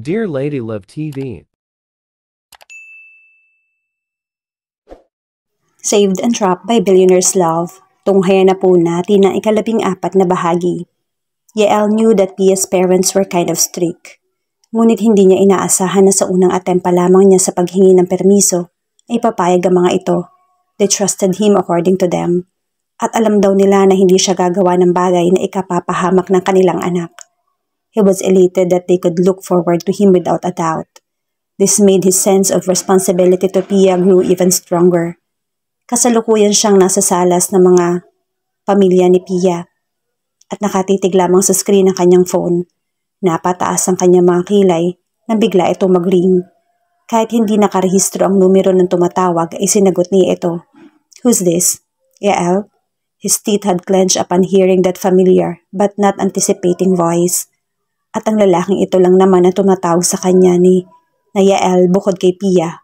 Dear Lady Love TV. Saved and Trapped by Billionaire's Love. Tunghayan na po natin ang ika-14 na bahagi. Yael knew that Pia's parents were kind of strict. Ngunit hindi niya inaasahan na sa unang attempt pa lamang niya sa paghingi ng permiso ay papayag ang mga ito. They trusted him according to them. At alam daw nila na hindi siya gagawa ng bagay na ikapapahamak ng kanilang anak. He was elated that they could look forward to him without a doubt. This made his sense of responsibility to Pia grew even stronger. Kasalukuyan siyang nasa salas ng mga pamilya ni Pia at nakatitig lamang sa screen ng kanyang phone. Napataas ang kanyang mga kilay nang bigla itong mag-ring. Kahit hindi nakarehistro ang numero ng tumatawag ay sinagot niya ito. Who's this? Yael? His teeth had clenched upon hearing that familiar but not anticipating voice. At ang lalaking ito lang naman ang tumatawag sa kanya ni Yael bukod kay Pia.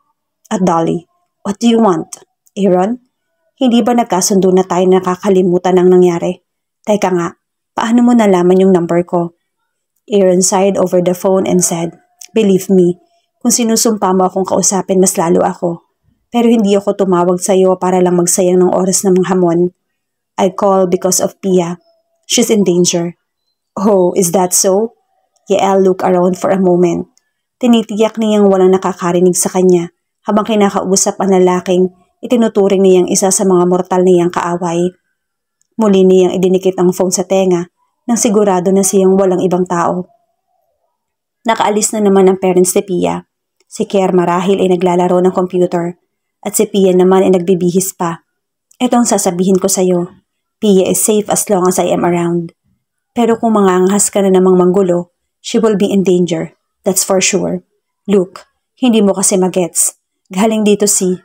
At Dolly, what do you want? Aaron? Hindi ba nagkasundo na tayo nakakalimutan ang nangyari? Teka nga, paano mo nalaman yung number ko? Aaron sighed over the phone and said, Believe me, kung sinusumpa mo akong kausapin mas lalo ako. Pero hindi ako tumawag sa iyo para lang magsayang ng oras ng mga hamon. I call because of Pia. She's in danger. Oh, is that so? Yael looked around for a moment. Tinitiyak niyang walang nakakarinig sa kanya habang kinakausap ang lalaking itinuturing niyang isa sa mga mortal niyang kaaway. Muli niyang idinikit ang phone sa tenga nang sigurado na siyang walang ibang tao. Nakaalis na naman ang parents ni Pia. Si Kier marahil ay naglalaro ng computer at si Pia naman ay nagbibihis pa. Ito ang sasabihin ko sa iyo. Pia is safe as long as I am around. Pero kung mangangahas ka na namang manggulo, she will be in danger. That's for sure. Look, hindi mo kasi magets. Galing dito si...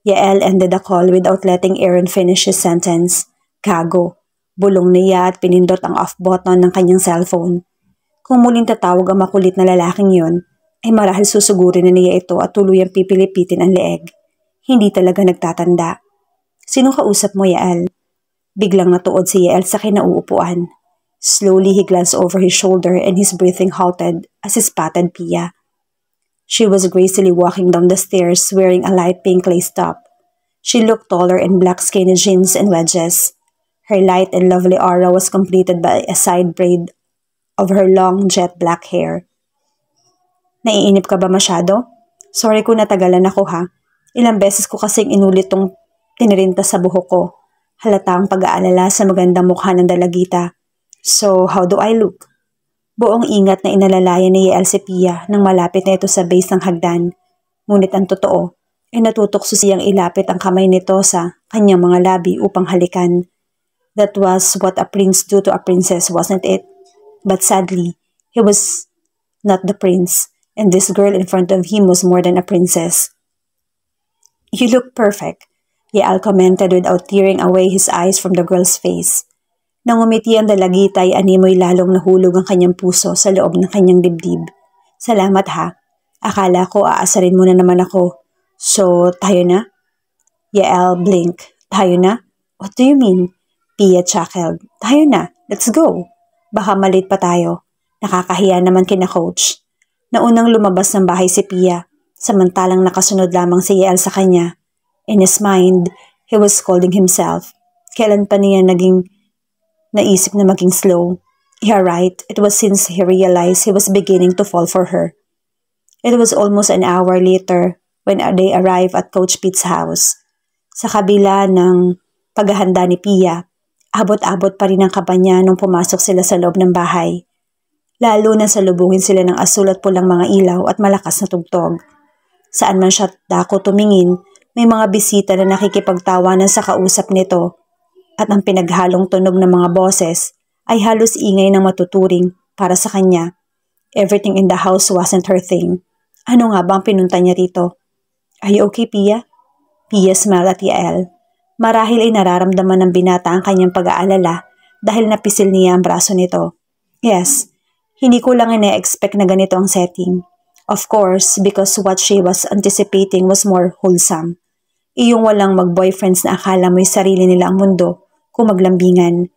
Yael ended the call without letting Aaron finish his sentence. Gago. Bulong niya at pinindot ang off button ng kanyang cellphone. Kung muling tatawag ang makulit na lalaking yon, ay marahil susugurin na niya ito at tuluyang pipilipitin ang leeg. Hindi talaga nagtatanda. Sino kausap mo, Yael? Biglang natuod si Yael sa kinauupuan. Slowly he glanced over his shoulder and his breathing halted as he spotted Pia. She was gracefully walking down the stairs wearing a light pink lace top. She looked taller in black skinny jeans and wedges. Her light and lovely aura was completed by a side braid of her long jet black hair. Naiinip ka ba masyado? Sorry kung natagalan ako ha. Ilang beses ko kasing inulit tong tinirinta sa buhok ko. Halatang pag-aalala sa magandang mukha ng dalagita. So, how do I look? Buong ingat na inalalayan ni Yael si Pia nang malapit na ito sa base ng hagdan. Ngunit ang totoo, ay natutokso siyang ilapit ang kamay nito sa kanyang mga labi upang halikan. That was what a prince do to a princess, wasn't it? But sadly, he was not the prince, and this girl in front of him was more than a princess. You look perfect, Yael commented without tearing away his eyes from the girl's face. Nang umiti ang dalagita ay animoy lalong nahulog ang kanyang puso sa loob ng kanyang dibdib. Salamat ha. Akala ko aasarin mo na naman ako. So, tayo na? Yael blinked. Tayo na? What do you mean? Pia chuckled. Tayo na. Let's go. Baka malate pa tayo. Nakakahiya naman kina coach. Naunang lumabas ng bahay si Pia, samantalang nakasunod lamang si Yael sa kanya. In his mind, he was scolding himself. Kailan pa niya naisip na maging slow. Yeah, right. It was since he realized he was beginning to fall for her. It was almost an hour later when they arrived at Coach Pete's house. Sa kabila ng paghahanda ni Pia, abot-abot pa rin ang kaba niya nung pumasok sila sa loob ng bahay. Lalo na salubungin sila ng asul at pulang mga ilaw at malakas na tugtog. Saan man siya dako tumingin, may mga bisita na nakikipagtawanan sa kausap nito. At ang pinaghalong tunog ng mga boses ay halos ingay ng matuturing para sa kanya. Everything in the house wasn't her thing. Ano nga bang pinunta niya rito? Are you okay, Pia? Pia smiled at Yael. Marahil ay nararamdaman ng binata ang kanyang pag-aalala dahil napisil niya ang braso nito. Yes, hindi ko lang ina-expect na ganito ang setting. Of course, because what she was anticipating was more wholesome. Iyong walang mag-boyfriends na akala mo'y sarili nila ang mundo kung maglambingan.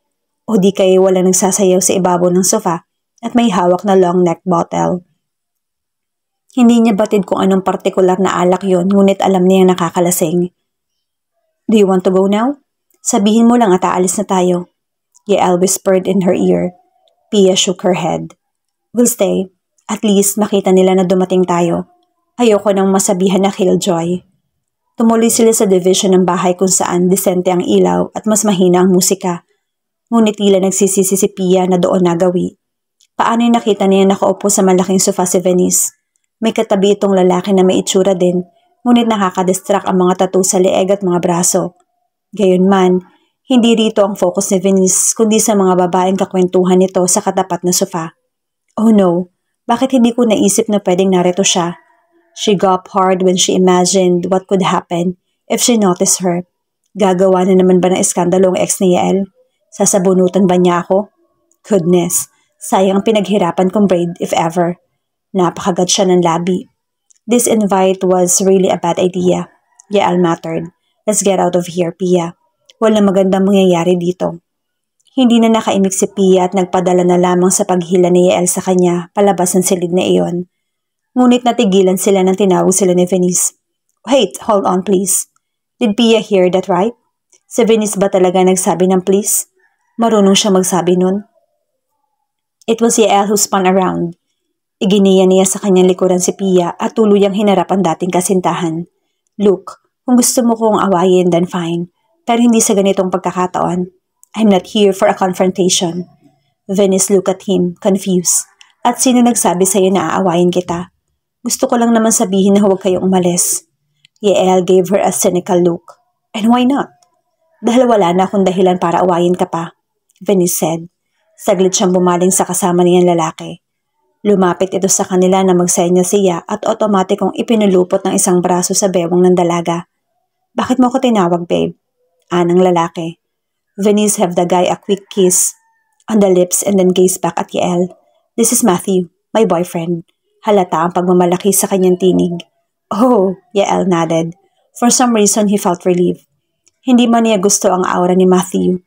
O di kayo walang nagsasayaw sa ibabaw ng sofa at may hawak na long neck bottle. Hindi niya batid kung anong partikular na alak yon, ngunit alam niya nakakalasing. Do you want to go now? Sabihin mo lang at aalis na tayo. Yael whispered in her ear. Pia shook her head. We'll stay. At least makita nila na dumating tayo. Ayoko nang masabihan na killjoy. Tumuloy sila sa division ng bahay kung saan disente ang ilaw at mas mahina ang musika. Ngunit tila nagsisisi si Pia na doon nagawi. Paano'y nakita niya nakaupo sa malaking sofa si Venice? May katabi itong lalaki na may itsura din, ngunit nakakadistract ang mga tattoo sa leeg at mga braso. Gayunman, hindi rito ang focus ni Venice kundi sa mga babaeng kakwentuhan nito sa katapat na sofa. Oh no, bakit hindi ko naisip na pwedeng narito siya? She gulped hard when she imagined what could happen if she noticed her. Gagawa na naman ba ng eskandalo ang ex ni Yael? Sasabunutan ba niya ako? Goodness, sayang pinaghirapan kong braid if ever. Napakagat siya ng labi. This invite was really a bad idea. Yael muttered. Let's get out of here, Pia. Walang magandang mangyayari dito. Hindi na nakaimik si Pia at nagpadala na lamang sa paghila ni Yael sa kanya palabas ng silid na iyon. Ngunit natigilan sila nang tinawag sila ni Venice. Wait, hold on please. Did Pia hear that right? Si Venice ba talaga nagsabi ng please? Marunong siya magsabi nun. It was Yael who spun around. Iginiya niya sa kanyang likuran si Pia at tuluyang hinarap ang dating kasintahan. Look, kung gusto mo kong awayin, then fine. Pero hindi sa ganitong pagkakataon. I'm not here for a confrontation. Venice looked at him, confused. At sino nagsabi sa'yo na aawayin kita? Gusto ko lang naman sabihin na huwag kayong umalis. Yael gave her a cynical look. And why not? Dahil wala na akong dahilan para awayin ka pa, Venice said. Saglit siyang bumaling sa kasama niyang lalaki. Lumapit ito sa kanila na magsenya siya at otomatikong ipinulupot ng isang braso sa bewang ng dalaga. Bakit mo ko tinawag, babe? Anang lalaki. Venice gave the guy a quick kiss on the lips and then gazed back at Yael. This is Matthew, my boyfriend. Halata ang pagmamalaki sa kanyang tinig. Oh, Yael nodded. For some reason, he felt relieved. Hindi man niya gusto ang aura ni Matthew.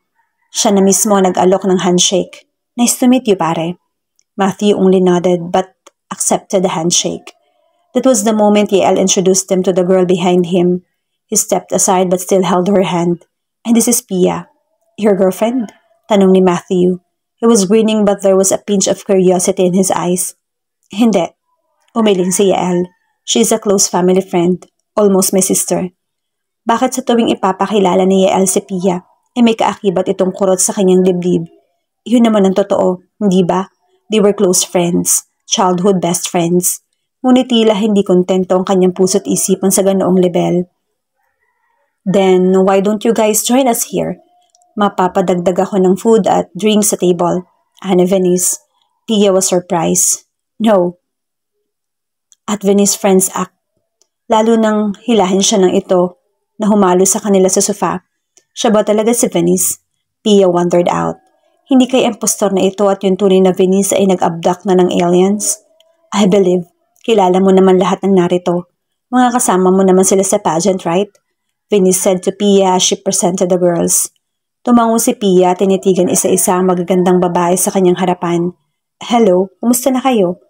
Siya na mismo nag-alok ng handshake. Nice to meet you, pare. Matthew only nodded but accepted the handshake. That was the moment Yael introduced him to the girl behind him. He stepped aside but still held her hand. And this is Pia. Your girlfriend? Tanong ni Matthew. He was grinning but there was a pinch of curiosity in his eyes. Hindi. Umiling si Yael. She is a close family friend. Almost my sister. Bakit sa tuwing ipapakilala ni Yael si Pia, may kaakibat itong kurot sa kanyang dibdib? Yun naman ang totoo, hindi ba? They were close friends, childhood best friends. Ngunit tila hindi kontento ang kanyang puso't isipan sa ganoong level. Then, why don't you guys join us here? Mapapadagdag ako ng food at drinks sa table. Ani Venice. Pia was surprised. No. At Venice friends act. Lalo nang hilahin siya ng ito na humalo sa kanila sa sofa. Siya ba talaga si Venice? Pia wondered out. Hindi kay impostor na ito at yung tunay na Venice ay nag-abduct na ng aliens? I believe, kilala mo naman lahat ng narito. Mga kasama mo naman sila sa pageant, right? Venice said to Pia as she presented the girls. Tumango si Pia at tinitigan isa-isa ang magagandang babae sa kanyang harapan. Hello, kumusta na kayo?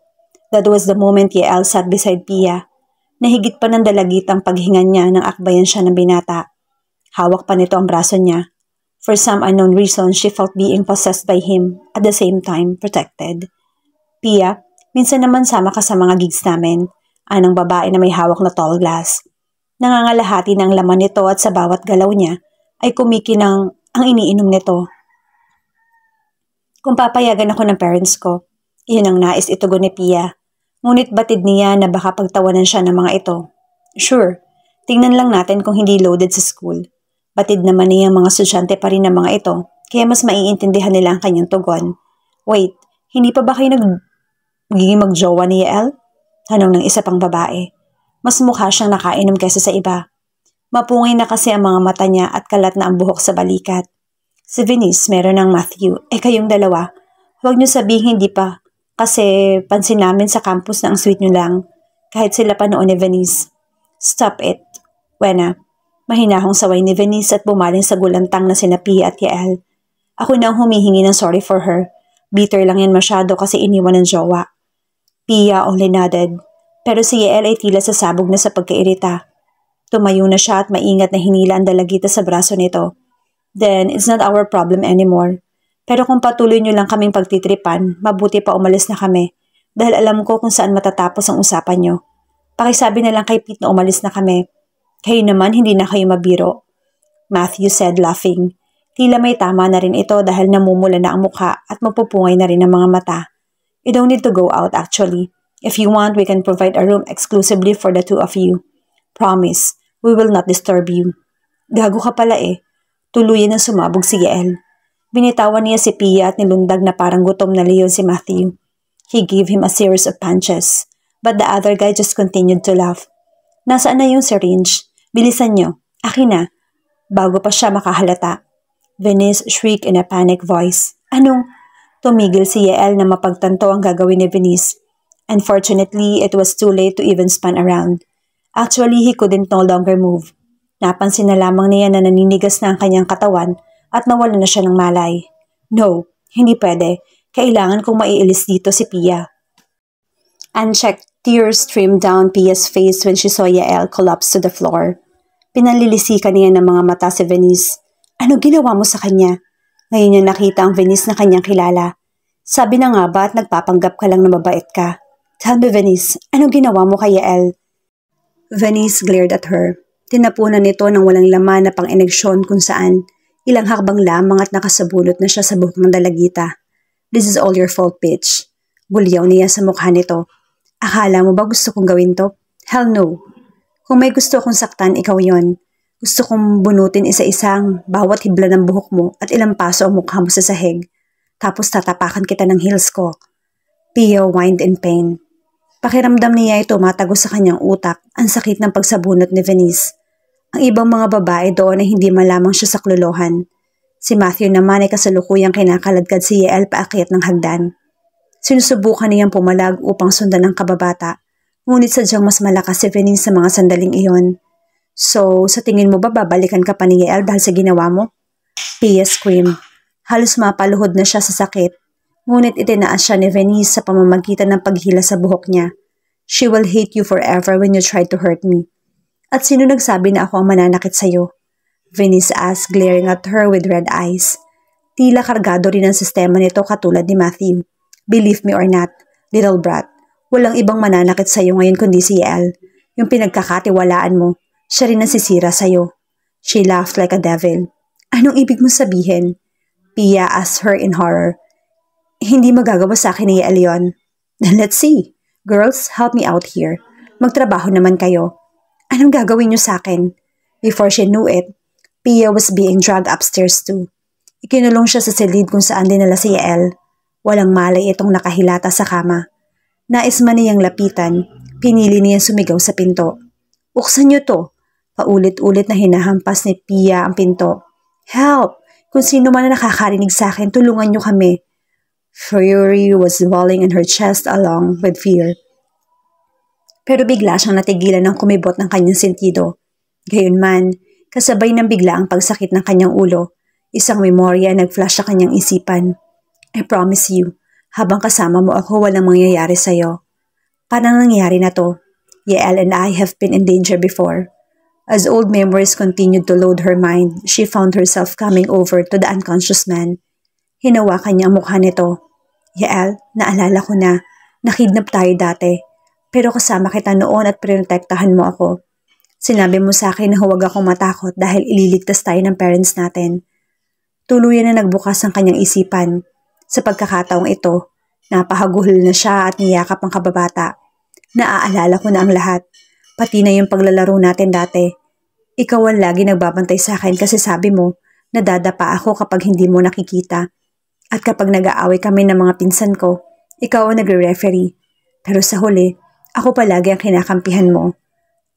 That was the moment Yael sat beside Pia. Nahigit pa ng dalagit ang paghinga niya nang akbayan siya ng binata. Hawak pa nito ang braso niya. For some unknown reason, she felt being possessed by him, at the same time, protected. Pia, minsan naman sama ka sa mga gigs namin, anang babae na may hawak na tall glass. Nangangalahati ng laman nito at sa bawat galaw niya ay kumikinang ang iniinom nito. Kung papayagan ako ng parents ko, iyon ang nais itugon ni Pia. Ngunit batid niya na baka pagtawanan siya ng mga ito. Sure, tingnan lang natin kung hindi loaded sa school. Batid naman niyang mga estudyante pa rin ng mga ito, kaya mas maiintindihan nila ang kanyang tugon. Wait, hindi pa ba kayo nagiging magjowa ni Yael? Tanong ng isa pang babae. Mas mukha siyang nakainom kaysa sa iba. Mapungay na kasi ang mga mata niya at kalat na ang buhok sa balikat. Si Venice meron ng Matthew, kayong dalawa. Huwag niyo sabihin hindi pa, kasi pansin namin sa campus na ang sweet niyo lang, kahit sila pa noon ni Venice. Stop it, Wena. Mahinahong saway ni Venice at bumaling sa gulantang na sina Pia at Yael. Ako na ang humihingi ng sorry for her. Bitter lang yan masyado kasi iniwan ng jowa. Pia only nodded. Pero si Yael ay tila sasabog na sa pagkairita. Tumayo na siya at maingat na hinila ang dalagita sa braso nito. Then, it's not our problem anymore. Pero kung patuloy nyo lang kaming pagtitripan, mabuti pa umalis na kami. Dahil alam ko kung saan matatapos ang usapan nyo. Pakisabi na lang kay Pete na umalis na kami. Kayo naman hindi na kayo mabiro. Matthew said laughing. Tila may tama na rin ito dahil namumula na ang mukha at mapupungay na rin ang mga mata. You don't need to go out actually. If you want, we can provide a room exclusively for the two of you. Promise, we will not disturb you. Gago ka pala eh. Tuluyan na sumabog si Yael. Binitawan niya si Pia at nilundag na parang gutom na leon si Matthew. He gave him a series of punches, but the other guy just continued to laugh. Nasaan na yung syringe? Bilisan nyo. Akin na. Bago pa siya makahalata. Venice shrieked in a panic voice. Anong? Tumigil si Yael na mapagtanto ang gagawin ni Venice. Unfortunately, it was too late to even spin around. Actually, he couldn't no longer move. Napansin na lamang niya na naninigas na ang kanyang katawan at nawala na siya ng malay. No, hindi pwede. Kailangan kong maiilis dito si Pia. Unchecked tears streamed down Pia's face when she saw Yael collapse to the floor. Pinalilisikan niya ng mga mata si Venice. Ano ginawa mo sa kanya? Ngayon niya nakita ang Venice na kanyang kilala. Sabi na nga ba at nagpapanggap ka lang na mabait ka? Tell me Venice, anong ginawa mo kay Yael? Venice glared at her. Tinapunan nito ng walang laman na pang-ineksyon kung saan ilang hakbang lamang at nakasabunot na siya sa buhok ng dalagita. This is all your fault, bitch. Bulyaw niya sa mukha nito. Akala mo ba gusto kong gawin to? Hell no. Kung may gusto kong saktan, ikaw yon. Gusto kong bunutin isa-isang bawat hibla ng buhok mo at ilang paso ang mukha mo sa sahig. Tapos tatapakan kita ng heels ko. Pia whined in pain. Pakiramdam niya ay tumatago sa kanyang utak ang sakit ng pagsabunot ni Venice. Ang ibang mga babae doon ay hindi malamang siya sa kluluhan. Si Matthew naman ay kasalukuyang kinakaladkad si Yael paakyat ng hagdan. Sinusubukan niyang pumalag upang sundan ang kababata, ngunit sadyang mas malakas si Venice sa mga sandaling iyon. So, sa tingin mo ba babalikan ka pa ni Yael dahil sa ginawa mo? Pia screamed. Halos mapaluhod na siya sa sakit, ngunit itinaas siya ni Venice sa pamamagitan ng paghila sa buhok niya. She will hate you forever when you try to hurt me. At sino nagsabi na ako ang mananakit sa'yo? Venice asked, glaring at her with red eyes. Tila kargado rin ang sistema nito katulad ni Matthew. Believe me or not, little brat, walang ibang mananakit sa'yo ngayon kundi si Yael. Yung pinagkakatiwalaan mo, siya rin ang sisira sa'yo. She laughed like a devil. Anong ibig mong sabihin? Pia asked her in horror. Hindi magagawa sa akin ni Yael yun. Then let's see. Girls, help me out here. Magtrabaho naman kayo. Anong gagawin niyo sa akin? Before she knew it, Pia was being dragged upstairs too. Ikinulong siya sa silid kung saan dinala si Yael. Walang malay itong nakahilata sa kama. Nais man niyang lapitan, pinili niyang sumigaw sa pinto. Buksan niyo to. Paulit-ulit na hinahampas ni Pia ang pinto. Help! Kung sino man na nakakarinig sa akin, tulungan niyo kami. Fury was welling in her chest along with fear. Pero bigla siyang natigilan ng kumibot ng kanyang sentido. Gayunman, kasabay ng bigla ang pagsakit ng kanyang ulo, isang memorya nag-flash sa kanyang isipan. I promise you, habang kasama mo ako walang mangyayari sa'yo. Parang nangyari na to. Yael and I have been in danger before. As old memories continued to load her mind, she found herself coming over to the unconscious man. Hinawakan niya ang mukha nito. Yael, naalala ko na, nakidnap tayo dati. Pero kasama kita noon at pinotektahan mo ako. Sinabi mo sa akin na huwag akong matakot dahil ililigtas tayo ng parents natin. Tuluyan na nagbukas ang kanyang isipan. Sa pagkakataong ito, napahaguhol na siya at niyakap ang kababata. Naaalala ko na ang lahat, pati na yung paglalaro natin dati. Ikaw ang lagi nagbabantay sa akin kasi sabi mo, nadadapa ako kapag hindi mo nakikita. At kapag nag-aaway kami ng mga pinsan ko, ikaw ang nagre-referee. Pero sa huli, ako palagi ang kinakampihan mo.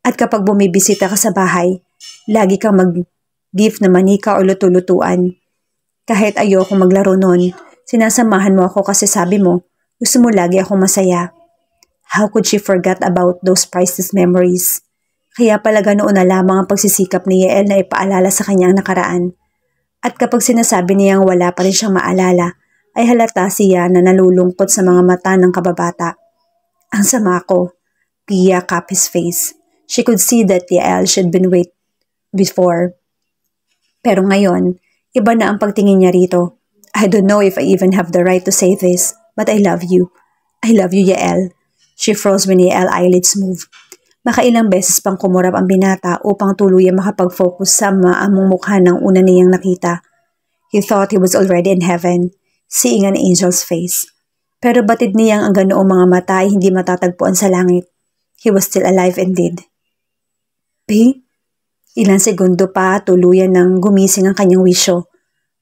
At kapag bumibisita ka sa bahay, lagi kang mag-gift na manika o luto-lutuan. Kahit ayoko maglaro nun, sinasamahan mo ako kasi sabi mo, gusto mo lagi akong masaya. How could she forget about those priceless memories? Kaya pala ganoon na lamang ang pagsisikap ni Yael na ipaalala sa kanyang nakaraan. At kapag sinasabi niyang wala pa rin siyang maalala, ay halata siya na nalulungkot sa mga mata ng kababata. Ang sama ko. Pia capped his face. She could see that Yael she'd been wait before. Pero ngayon, iba na ang pagtingin niya rito. I don't know if I even have the right to say this, but I love you. I love you, Yael. She froze when Yael eyelids moved. Makailang beses pang kumurap ang binata upang tuluyang makapag-focus sa maamong mukha ng una niyang nakita. He thought he was already in heaven, seeing an angel's face. Pero batid niyang ang ganoong mga mata ay hindi matatagpuan sa langit. He was still alive indeed. P? Ilang segundo pa tuluyan nang gumising ang kanyang wisyo.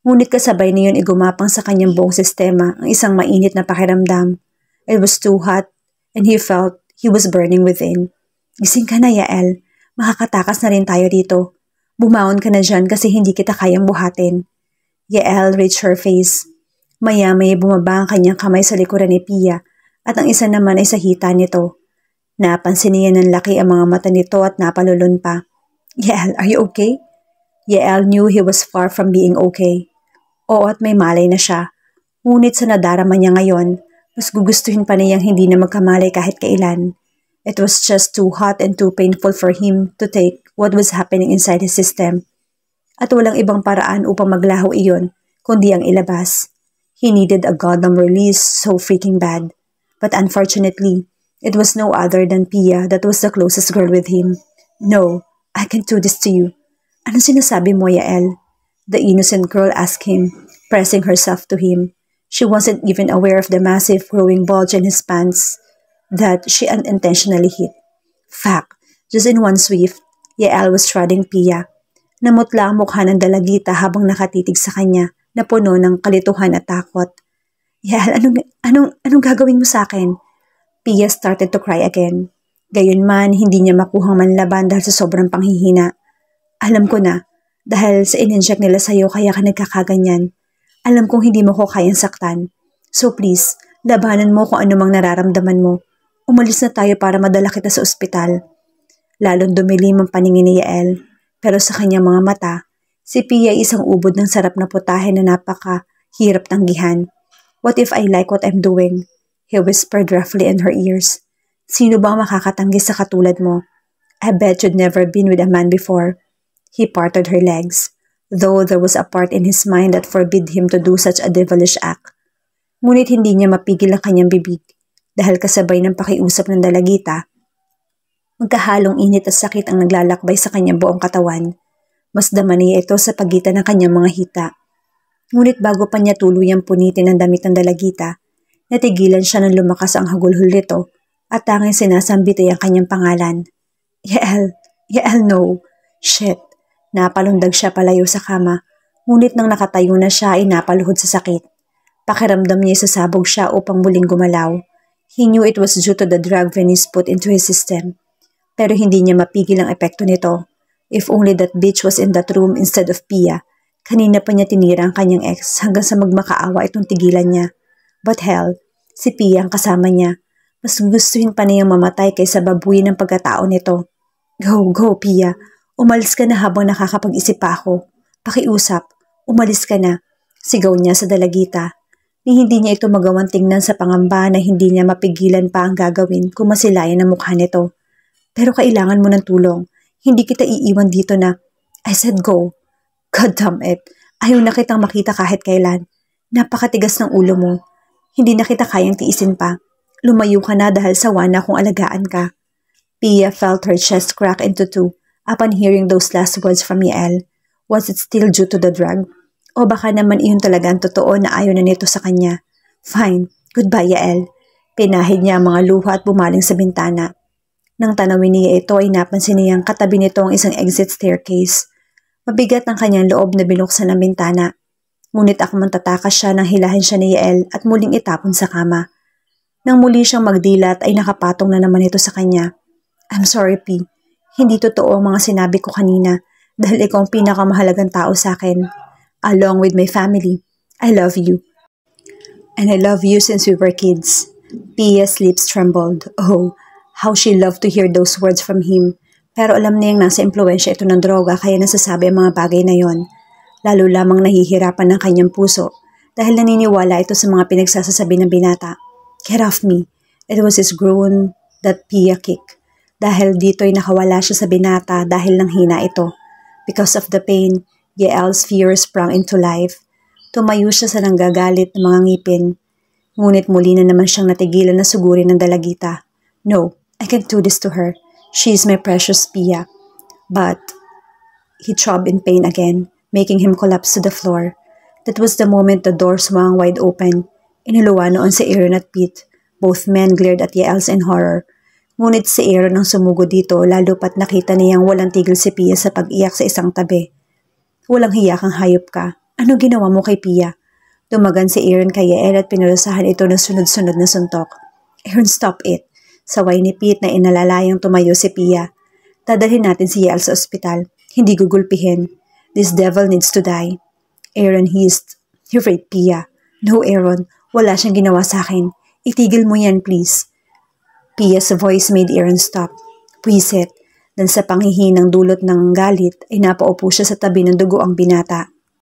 Ngunit kasabay niyon ay gumapang sa kanyang buong sistema ang isang mainit na pakiramdam. It was too hot and he felt he was burning within. Gising ka na, Yael. Makakatakas na rin tayo dito. Bumaon ka na dyan kasi hindi kita kayang buhatin. Yael reached her face. Maya-maya bumaba ang kanyang kamay sa likuran ni Pia at ang isa naman ay sa hita nito. Napansin niya ng laki ang mga mata nito at napalulun pa. Yael, are you okay? Yael knew he was far from being okay. Oo at may malay na siya. Ngunit sa nadarama niya ngayon, mas gugustuhin pa niyang hindi na magkamalay kahit kailan. It was just too hot and too painful for him to take what was happening inside his system. At walang ibang paraan upang maglaho iyon, kundi ang ilabas. He needed a goddamn release so freaking bad. But unfortunately, it was no other than Pia that was the closest girl with him. No, I can't do this to you. Anong sinasabi mo, Yael? The innocent girl asked him, pressing herself to him. She wasn't even aware of the massive growing bulge in his pants that she unintentionally hit. Fact, just in one swift, Yael was shrouding Pia. Namutla ang mukha ng dalagita habang nakatitig sa kanya na puno ng kalituhan at takot. Yael, anong gagawin mo sa akin? Pia started to cry again. Gayunman, hindi niya makuhang manlaban dahil sa sobrang panghihina. Alam ko na, dahil sa in-inject nila sa'yo kaya ka nagkakaganyan. Alam kong hindi mo ko kayang saktan. So please, labanan mo kung anumang nararamdaman mo. Umalis na tayo para madala kita sa ospital. Lalong dumilim ang paningin ni Yael, pero sa kanyang mga mata, si Pia ay isang ubod ng sarap na putahe na napaka-hirap tanggihan. What if I like what I'm doing? He whispered roughly in her ears. Sino ba ang makakatanggi sa katulad mo? I bet you'd never been with a man before. He parted her legs, though there was a part in his mind that forbid him to do such a devilish act. Ngunit hindi niya mapigil ang kanyang bibig dahil kasabay ng pakiusap ng dalagita. Magkahalong init at sakit ang naglalakbay sa kanyang buong katawan. Mas dama niya ito sa pagitan ng kanyang mga hita. Ngunit bago pa niya tuluyang punitin ang damit ng dalagita, natigilan siya nang lumakas ang hagulhol nito at tanging sinasambit ay ang kanyang pangalan. Yael, no. Shit. Napalundag siya palayo sa kama, ngunit nang nakatayo na siya ay napaluhod sa sakit. Pakiramdam niya sasabog siya upang muling gumalaw. He knew it was due to the drug Venice put into his system. Pero hindi niya mapigil ang epekto nito. If only that bitch was in that room instead of Pia. Kanina pa niya tinira ang kanyang ex hanggang sa magmakaawa itong tigilan niya. But hell, si Pia ang kasama niya. Mas gustuhin pa niyang mamatay kaysa babuyin ang pagkatao nito. Go, Pia. Umalis ka na habang nakakapag-isip pa ako. Pakiusap, umalis ka na. Sigaw niya sa dalagita. Ni hindi niya ito magawang tingnan sa pangamba na hindi niya mapigilan pa ang gagawin kung masilayan ang mukha nito. Pero kailangan mo ng tulong. Hindi kita iiwan dito na. I said go. God damn it. Ayaw na kitang makita kahit kailan. Napakatigas ng ulo mo. Hindi na kita kayang tiisin pa. Lumayo ka na dahil sawa na kung alagaan ka. Pia felt her chest crack into two upon hearing those last words from Yael. Was it still due to the drug? O baka naman iyon talaga ang totoo na ayaw na nito sa kanya. Fine. Goodbye, Yael. Pinahid niya ang mga luha at bumaling sa bintana. Nang tanawin niya ito ay napansin niyang katabi nito ang isang exit staircase. Mabigat ang kanyang loob na binuksan ng bintana. Ngunit akmang tatakas siya nang hilahin siya ni Yael at muling itapon sa kama. Nang muli siyang magdilat ay nakapatong na naman ito sa kanya. I'm sorry, P. Hindi totoo ang mga sinabi ko kanina dahil ikaw ang pinakamahalagang tao sa akin. Along with my family, I love you. And I love you since we were kids. Pia's lips trembled. Oh, how she loved to hear those words from him. Pero alam niyang nasa impluensya ito ng droga kaya nasasabi ang mga bagay na yon. Lalo lamang nahihirapan ng kanyang puso dahil naniniwala ito sa mga pinagsasasabi ng binata. Get off me. It was his groan that Pia kick. Dahil dito'y nakawala siya sa binata dahil ng hina ito. Because of the pain, Yael's fear sprang into life. Tumayo siya sa nanggagalit ng mga ngipin. Ngunit muli na naman siyang natigilan na sugurin ng dalagita. No, I can't do this to her. She is my precious Pia. But he throbbed in pain again, making him collapse to the floor. That was the moment the door swung wide open. Iniluwa noon si Aaron at Pete. Both men glared at Yaels in horror. Ngunit si Aaron ang sumugo dito lalo pat nakita niyang walang tigil si Pia sa pag-iyak sa isang tabi. Walang hiya kang hayop ka. Ano ginawa mo kay Pia? Dumagan si Aaron kay Yael at pinarusahan ito ng sunod-sunod na suntok. Aaron, stop it. Saway ni Pete na inalalayang tumayo si Pia. Dadalhin natin si Yael sa ospital. Hindi gugulpihin. This devil needs to die. Aaron hissed. You raped Pia. No, Aaron. Wala siyang ginawa sa akin. Itigil mo yan, please. Pia's voice made Aaron stop. Puwisit. Dan sa panghihinang dulot ng galit ay napaupo siya sa tabi ng dugo ang binata.